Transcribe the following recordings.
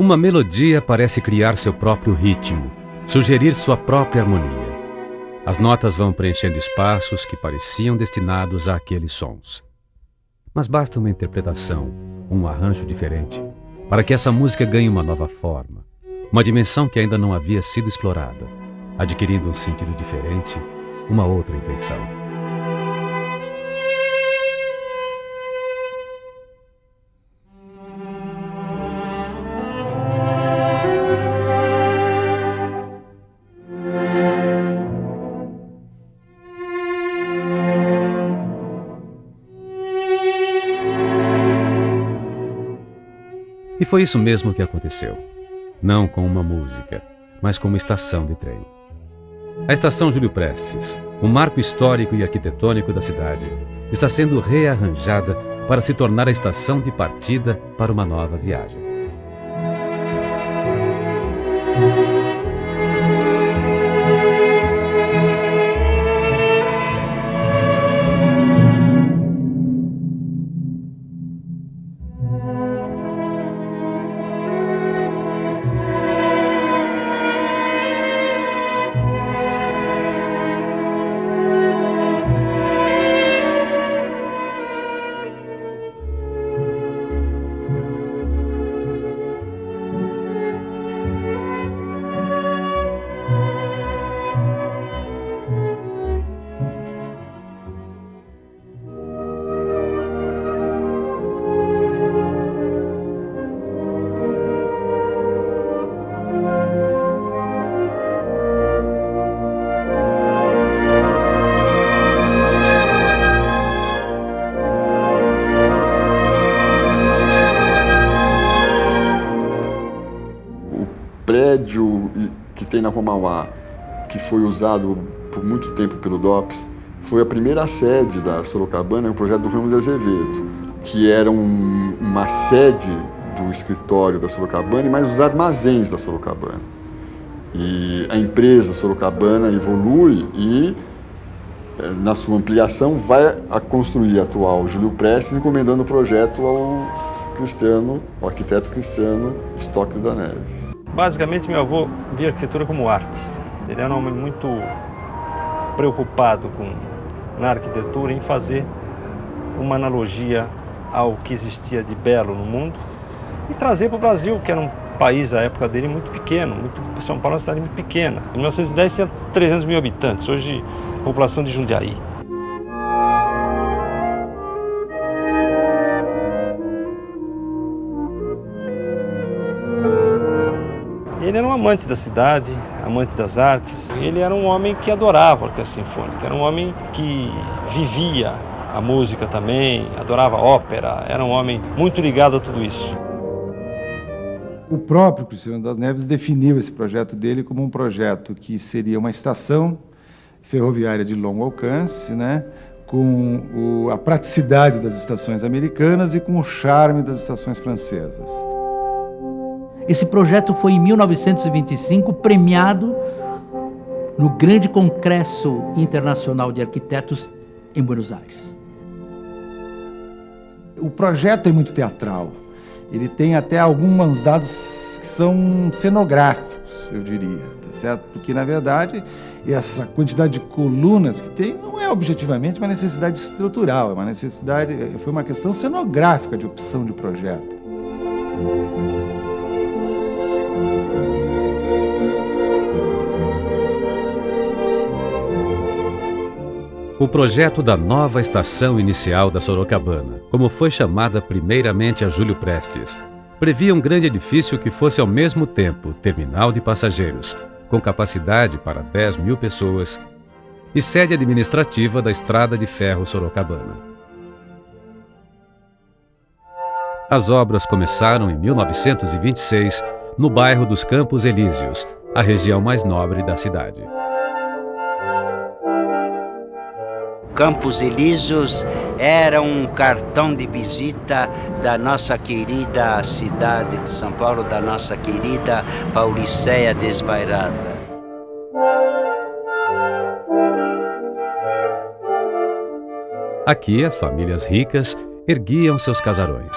Uma melodia parece criar seu próprio ritmo, sugerir sua própria harmonia. As notas vão preenchendo espaços que pareciam destinados àqueles sons. Mas basta uma interpretação, um arranjo diferente, para que essa música ganhe uma nova forma, uma dimensão que ainda não havia sido explorada, adquirindo um sentido diferente, uma outra intenção. E foi isso mesmo que aconteceu. Não com uma música, mas com uma estação de trem. A Estação Júlio Prestes, um marco histórico e arquitetônico da cidade, está sendo rearranjada para se tornar a estação de partida para uma nova viagem. Prédio que tem na Rua Mauá, que foi usado por muito tempo pelo DOPS, foi a primeira sede da Sorocabana, o projeto do Ramos de Azevedo, que era uma sede do escritório da Sorocabana e mais os armazéns da Sorocabana. E a empresa Sorocabana evolui e, na sua ampliação, vai a construir a atual Júlio Prestes, encomendando o projeto ao arquiteto Cristiano Stockley da Neve. Basicamente, meu avô via a arquitetura como arte. Ele era um homem muito preocupado na arquitetura, em fazer uma analogia ao que existia de belo no mundo e trazer para o Brasil, que era um país, à época dele, muito pequeno. São Paulo é uma cidade muito pequena. Em 1910 tinha 300 mil habitantes, hoje a população de Jundiaí. Ele era um amante da cidade, amante das artes. Ele era um homem que adorava a orquestra sinfônica, era um homem que vivia a música também, adorava ópera, era um homem muito ligado a tudo isso. O próprio Cristiano das Neves definiu esse projeto dele como um projeto que seria uma estação ferroviária de longo alcance, né, com a praticidade das estações americanas e com o charme das estações francesas. Esse projeto foi, em 1925, premiado no Grande Congresso Internacional de Arquitetos em Buenos Aires. O projeto é muito teatral. Ele tem até alguns dados que são cenográficos, eu diria, tá certo? Porque, na verdade, essa quantidade de colunas que tem não é objetivamente uma necessidade estrutural, foi uma questão cenográfica de opção de projeto. O projeto da nova estação inicial da Sorocabana, como foi chamada primeiramente a Júlio Prestes, previa um grande edifício que fosse ao mesmo tempo terminal de passageiros, com capacidade para 10 mil pessoas, e sede administrativa da Estrada de Ferro Sorocabana. As obras começaram em 1926, no bairro dos Campos Elíseos, a região mais nobre da cidade. Campos Elíseos era um cartão de visita da nossa querida cidade de São Paulo, da nossa querida Pauliceia desvairada. Aqui, as famílias ricas erguiam seus casarões.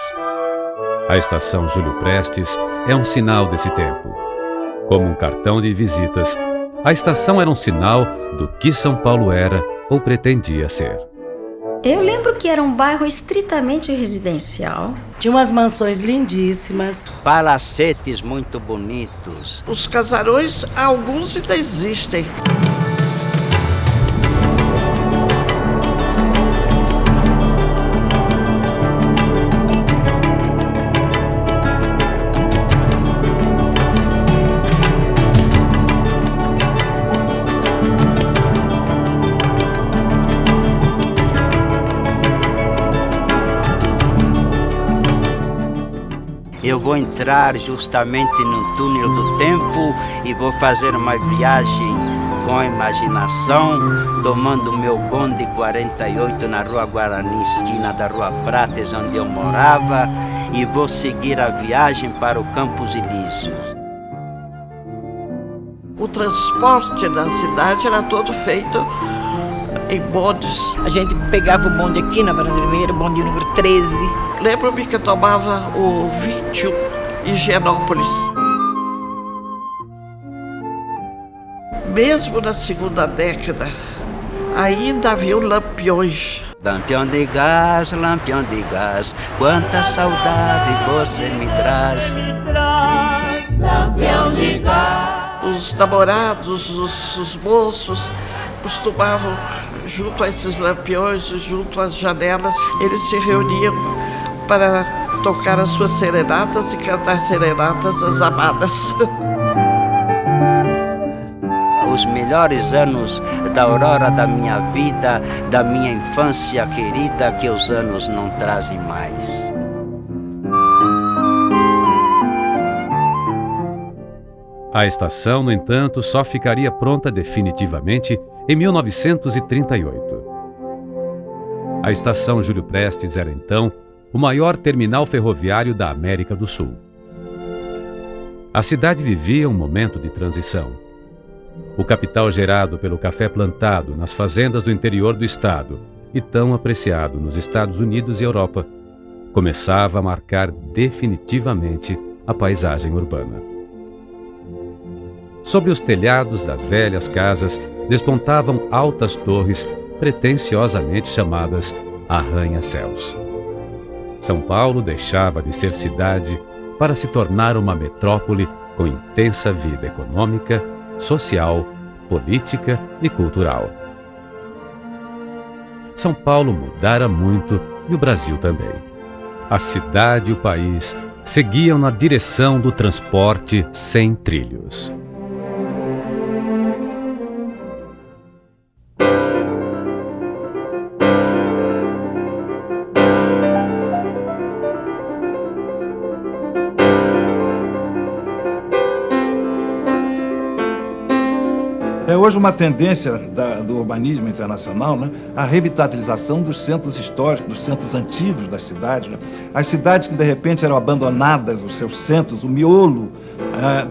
A estação Júlio Prestes é um sinal desse tempo. Como um cartão de visitas, a estação era um sinal do que São Paulo era ou pretendia ser. Eu lembro que era um bairro estritamente residencial. Tinha umas mansões lindíssimas. Palacetes muito bonitos. Os casarões, alguns ainda existem. Eu vou entrar justamente no túnel do tempo e vou fazer uma viagem com a imaginação, tomando meu bonde 48 na Rua Guarani, esquina da Rua Prates, onde eu morava, e vou seguir a viagem para o Campos Elíseos. O transporte na cidade era todo feito em bondes. A gente pegava o bonde aqui na Varanda Limeira, bonde número 13. Lembro-me que eu tomava o 21 em Higienópolis. Mesmo na segunda década, ainda havia lampiões. Lampião de gás, quanta saudade você me traz. Lampião de gás. Os namorados, os moços costumavam, junto a esses lampiões, junto às janelas, eles se reuniam para tocar as suas serenatas e cantar serenatas às amadas. Os melhores anos da aurora da minha vida, da minha infância querida, que os anos não trazem mais. A estação, no entanto, só ficaria pronta definitivamente em 1938. A estação Júlio Prestes era, então, o maior terminal ferroviário da América do Sul. A cidade vivia um momento de transição. O capital gerado pelo café plantado nas fazendas do interior do estado e tão apreciado nos Estados Unidos e Europa, começava a marcar definitivamente a paisagem urbana. Sobre os telhados das velhas casas despontavam altas torres pretensiosamente chamadas arranha-céus. São Paulo deixava de ser cidade para se tornar uma metrópole com intensa vida econômica, social, política e cultural. São Paulo mudara muito e o Brasil também. A cidade e o país seguiam na direção do transporte sem trilhos. É hoje uma tendência do urbanismo internacional, né, a revitalização dos centros históricos, dos centros antigos das cidades, né? As cidades que de repente eram abandonadas, os seus centros, o miolo,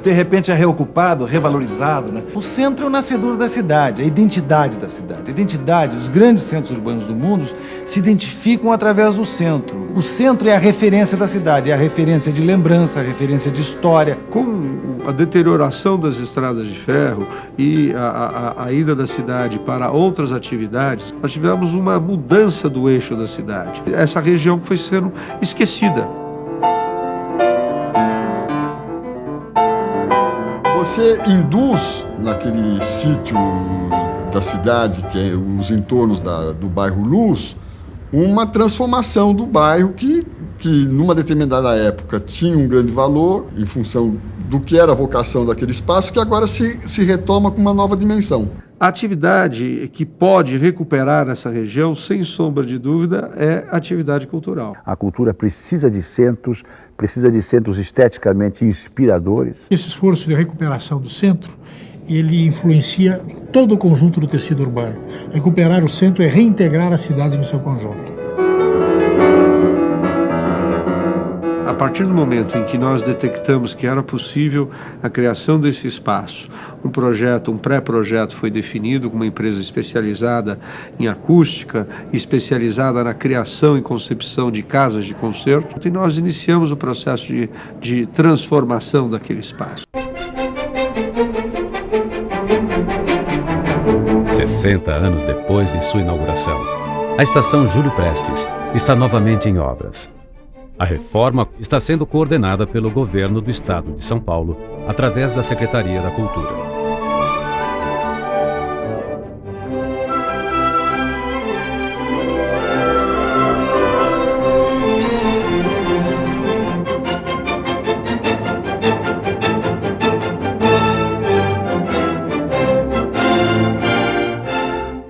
de repente é reocupado, revalorizado, né? O centro é o nascedor da cidade, a identidade da cidade. A identidade, os grandes centros urbanos do mundo se identificam através do centro. O centro é a referência da cidade, é a referência de lembrança, a referência de história. Com a deterioração das estradas de ferro e a ida da cidade para outras atividades, nós tivemos uma mudança do eixo da cidade. Essa região foi sendo esquecida. Você induz naquele sítio da cidade, que é os entornos do bairro Luz, uma transformação do bairro que numa determinada época tinha um grande valor em função do que era a vocação daquele espaço, que agora se retoma com uma nova dimensão. A atividade que pode recuperar essa região, sem sombra de dúvida, é a atividade cultural. A cultura precisa de centros esteticamente inspiradores. Esse esforço de recuperação do centro, ele influencia em todo o conjunto do tecido urbano. Recuperar o centro é reintegrar a cidade no seu conjunto. A partir do momento em que nós detectamos que era possível a criação desse espaço, um pré-projeto foi definido com uma empresa especializada em acústica, especializada na criação e concepção de casas de concerto, e nós iniciamos o processo de transformação daquele espaço. 60 anos depois de sua inauguração, a Estação Júlio Prestes está novamente em obras. A reforma está sendo coordenada pelo governo do estado de São Paulo, através da Secretaria da Cultura.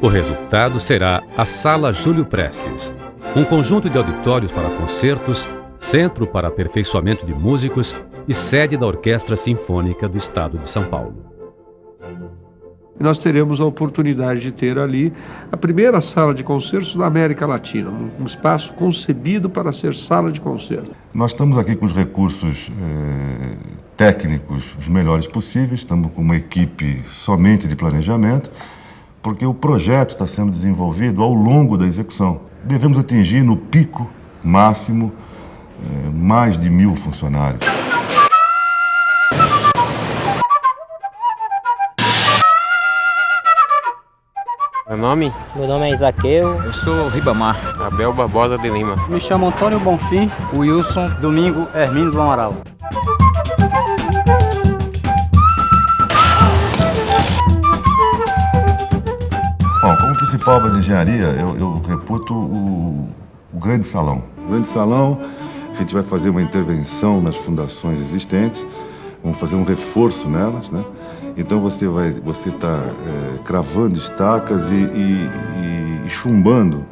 O resultado será a Sala Júlio Prestes, um conjunto de auditórios para concertos, centro para aperfeiçoamento de músicos e sede da Orquestra Sinfônica do Estado de São Paulo. Nós teremos a oportunidade de ter ali a primeira sala de concertos da América Latina, um espaço concebido para ser sala de concerto. Nós estamos aqui com os recursos técnicos os melhores possíveis, estamos com uma equipe somente de planejamento, porque o projeto está sendo desenvolvido ao longo da execução. Devemos atingir no pico máximo mais de 1.000 funcionários. Meu nome? Meu nome é Isaqueu. Eu sou Ribamar, Abel Barbosa de Lima. Me chamo Antônio Bonfim, Wilson Domingo Hermínio do Amaral. Bom, como principal obra de engenharia, eu reputo o grande salão. O grande salão, a gente vai fazer uma intervenção nas fundações existentes, vamos fazer um reforço nelas, né? Então você está cravando estacas e chumbando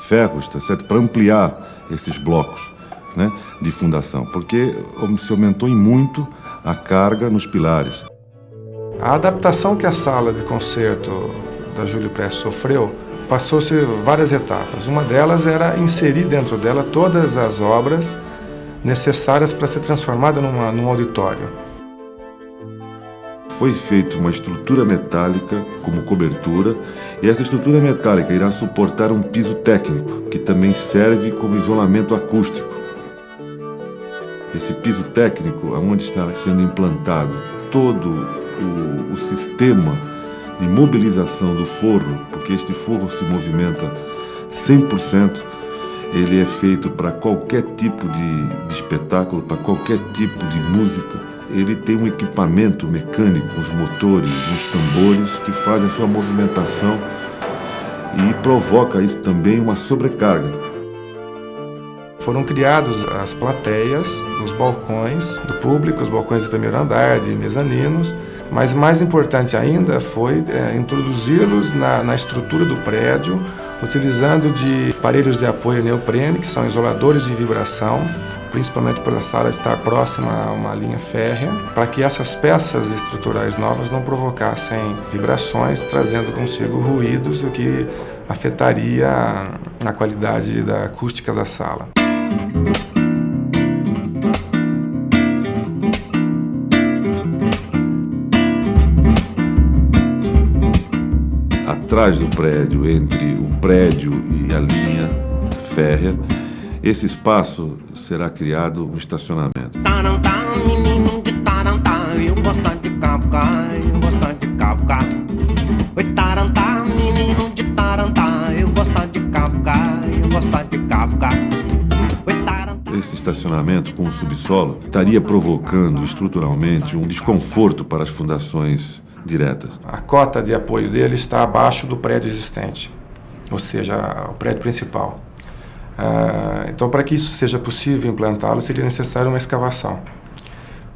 ferros, tá certo? Para ampliar esses blocos, né, de fundação, porque se aumentou em muito a carga nos pilares. A adaptação que a sala de concerto da Júlio Prestes sofreu passou-se várias etapas. Uma delas era inserir dentro dela todas as obras necessárias para ser transformada num auditório. Foi feita uma estrutura metálica como cobertura e essa estrutura metálica irá suportar um piso técnico, que também serve como isolamento acústico. Esse piso técnico, onde está sendo implantado todo o sistema de mobilização do forro, porque este forro se movimenta 100%, ele é feito para qualquer tipo de espetáculo, para qualquer tipo de música. Ele tem um equipamento mecânico, os motores, os tambores, que fazem a sua movimentação e provoca isso também uma sobrecarga. Foram criados as plateias, os balcões do público, os balcões de primeiro andar, de mezaninos, mas mais importante ainda foi introduzi-los na estrutura do prédio, utilizando de aparelhos de apoio neoprene, que são isoladores de vibração, principalmente pela sala estar próxima a uma linha férrea, para que essas peças estruturais novas não provocassem vibrações, trazendo consigo ruídos, o que afetaria a qualidade da acústica da sala. Atrás do prédio, entre o prédio e a linha férrea, esse espaço será criado um estacionamento. Menino de Tarantá, eu gosto de cavucar, eu gosto de cavucar. Oi, Tarantá, menino de Tarantá, eu gosto de cavucar, eu gosto de cavucar. Esse estacionamento com o subsolo estaria provocando estruturalmente um desconforto para as fundações diretas. A cota de apoio dele está abaixo do prédio existente, ou seja, o prédio principal. Então, para que isso seja possível implantá-lo, seria necessário uma escavação.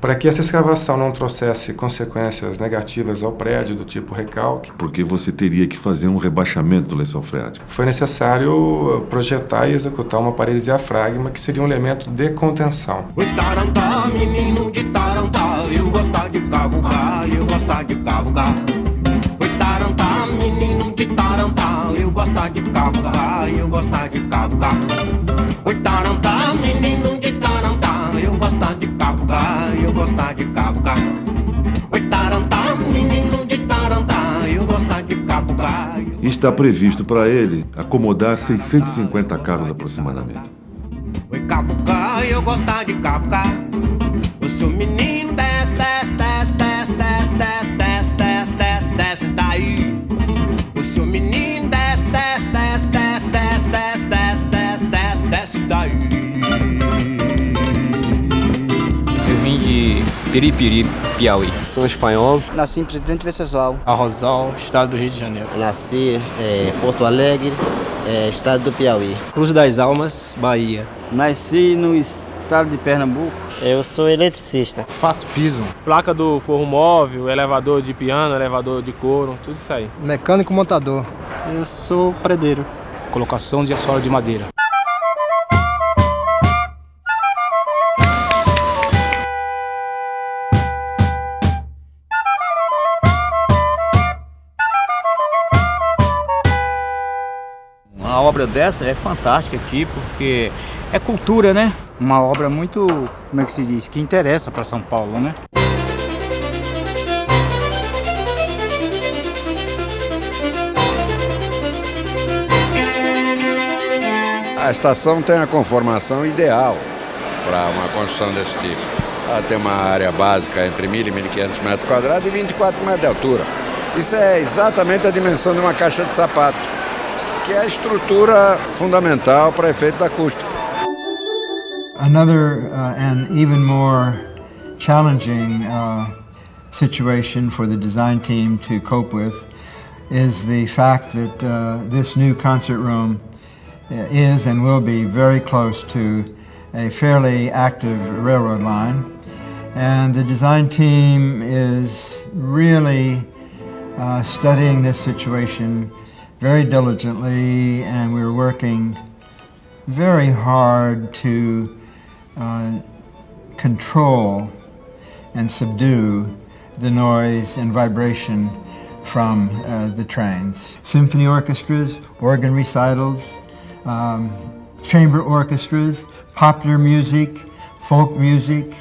Para que essa escavação não trouxesse consequências negativas ao prédio, do tipo recalque, porque você teria que fazer um rebaixamento do lençol freático, foi necessário projetar e executar uma parede de diafragma, que seria um elemento de contenção. Oi, Tarantá, menino de Tarantá, eu gosto de cavucar, eu gosto de cavucar. Oi, Tarantá, menino de Tarantá, eu gosto de cavucar, eu gosto de cavucar. Oi, Tarantá, e está previsto para ele acomodar 650 carros aproximadamente. Oi, cavucar, eu gosto de cavucar. O seu menino desce, desce, desce, desce, desce, desce, desce, desce, desce, desce daí. O seu menino desce, desce, desce, desce, desce, desce, desce, desce, desce, desce daí. Eu vim de Piripiri, Piauí. Sou espanhol. Nasci em Presidente Venceslau, Arrozal, estado do Rio de Janeiro. Nasci em Porto Alegre, estado do Piauí. Cruz das Almas, Bahia. Nasci no estado de Pernambuco. Eu sou eletricista. Faço piso. Placa do forro móvel, elevador de piano, elevador de couro, tudo isso aí. Mecânico montador. Eu sou predeiro. Colocação de assoalho de madeira. Uma obra dessa é fantástica aqui, porque é cultura, né? Uma obra muito, como é que se diz, que interessa para São Paulo, né? A estação tem a conformação ideal para uma construção desse tipo. Ela tem uma área básica entre 1.000 e 1.500 metros quadrados e 24 metros de altura. Isso é exatamente a dimensão de uma caixa de sapato, que é a estrutura fundamental para efeito da acústica. Another and even more challenging situation for the design team to cope with is the fact that this new concert room is and will be very close to a fairly active railroad line. And the design team is really studying this situation very diligently, and we're working very hard to control and subdue the noise and vibration from the trains. Symphony orchestras, organ recitals, chamber orchestras, popular music, folk music,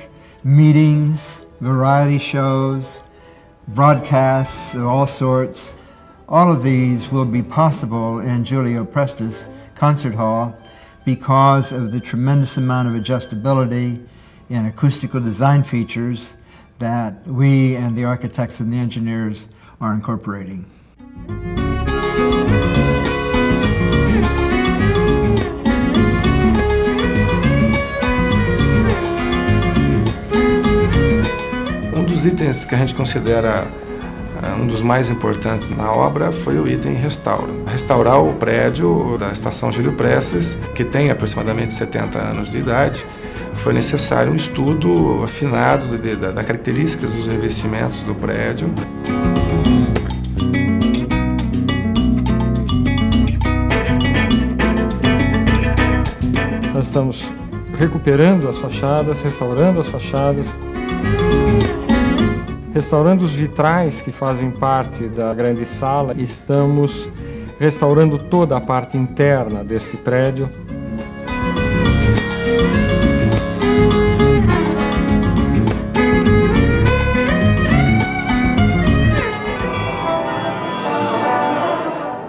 meetings, variety shows, broadcasts of all sorts. All of these will be possible in Julio Prestis Concert Hall because of the tremendous amount of adjustability and acoustical design features that we and the architects and the engineers are incorporating. Um dos itens que a gente considera um dos mais importantes na obra foi o item restauro. Restaurar o prédio da estação Júlio Prestes, que tem aproximadamente 70 anos de idade, foi necessário um estudo afinado das características dos revestimentos do prédio. Nós estamos recuperando as fachadas, restaurando as fachadas, restaurando os vitrais que fazem parte da grande sala. Estamos restaurando toda a parte interna desse prédio.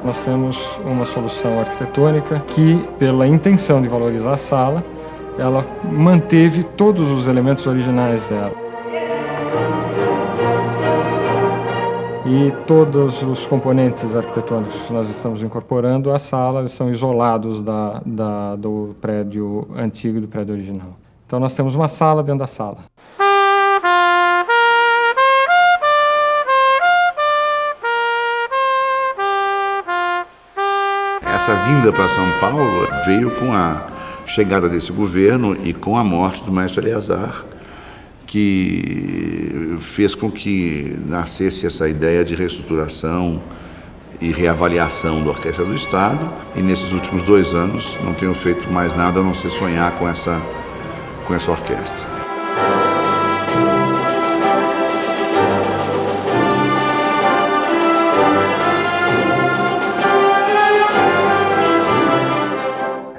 Nós temos uma solução arquitetônica que, pela intenção de valorizar a sala, ela manteve todos os elementos originais dela. E todos os componentes arquitetônicos que nós estamos incorporando à sala são isolados do prédio antigo e do prédio original. Então nós temos uma sala dentro da sala. Essa vinda para São Paulo veio com a chegada desse governo e com a morte do maestro Eleazar, que fez com que nascesse essa ideia de reestruturação e reavaliação da Orquestra do Estado. E nesses últimos 2 anos não tenho feito mais nada a não ser sonhar com essa orquestra.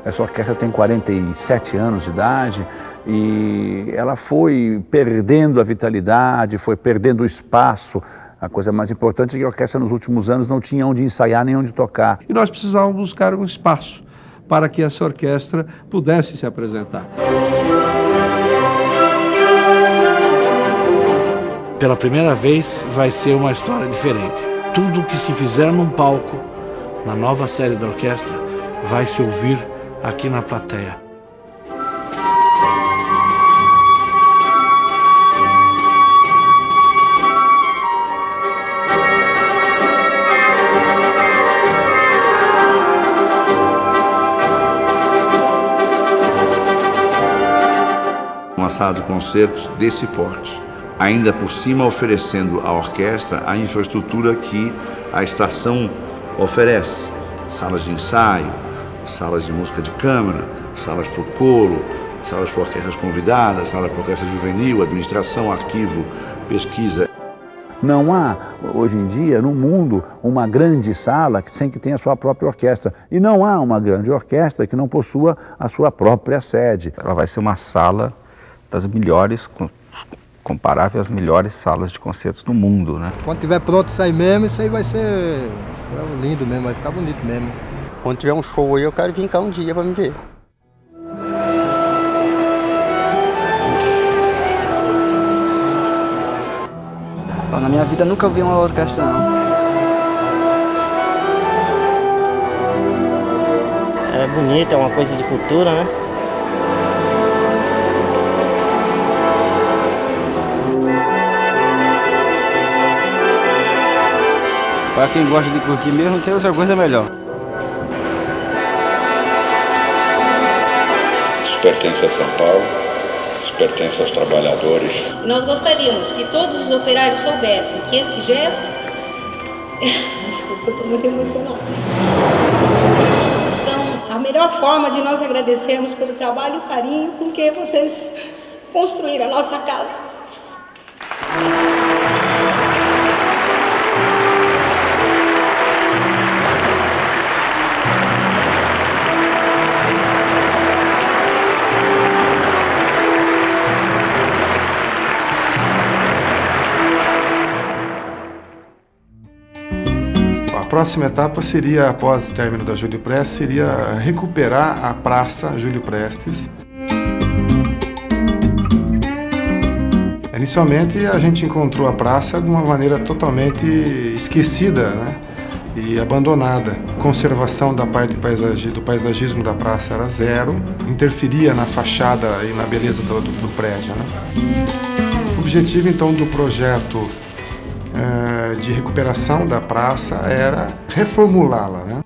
Essa orquestra tem 47 anos de idade e ela foi perdendo a vitalidade, foi perdendo o espaço A coisa mais importante é que a orquestra nos últimos anos não tinha onde ensaiar nem onde tocar. E nós precisávamos buscar um espaço para que essa orquestra pudesse se apresentar. Pela primeira vez vai ser uma história diferente. Tudo que se fizer num palco, na nova série da orquestra, vai se ouvir aqui na plateia. Uma sala de concertos desse porte, ainda por cima oferecendo à orquestra a infraestrutura que a estação oferece. Salas de ensaio, salas de música de câmara, salas para o coro, salas para orquestras convidadas, salas para orquestra juvenil, administração, arquivo, pesquisa. Não há, hoje em dia, no mundo, uma grande sala sem que tenha a sua própria orquestra. E não há uma grande orquestra que não possua a sua própria sede. Ela vai ser uma sala das melhores, comparável às melhores salas de concertos do mundo, né? Quando tiver pronto isso aí mesmo, isso aí vai ser lindo mesmo, vai ficar bonito mesmo. Quando tiver um show aí, eu quero vir cá um dia para me ver. Na minha vida nunca vi uma orquestra, não. É bonito, é uma coisa de cultura, né? Para quem gosta de curtir mesmo, não tem outra coisa melhor. Isso pertence a São Paulo, isso pertence aos trabalhadores. Nós gostaríamos que todos os operários soubessem que esse gesto... Desculpa, eu estou muito emocionada. São a melhor forma de nós agradecermos pelo trabalho e o carinho com que vocês construíram a nossa casa. A próxima etapa seria, após o término da Júlio Prestes, seria recuperar a Praça Júlio Prestes. Inicialmente a gente encontrou a praça de uma maneira totalmente esquecida, né? E abandonada. A conservação da parte do paisagismo da praça era zero, interferia na fachada e na beleza do prédio, né? O objetivo então do projeto de recuperação da praça era reformulá-la, né?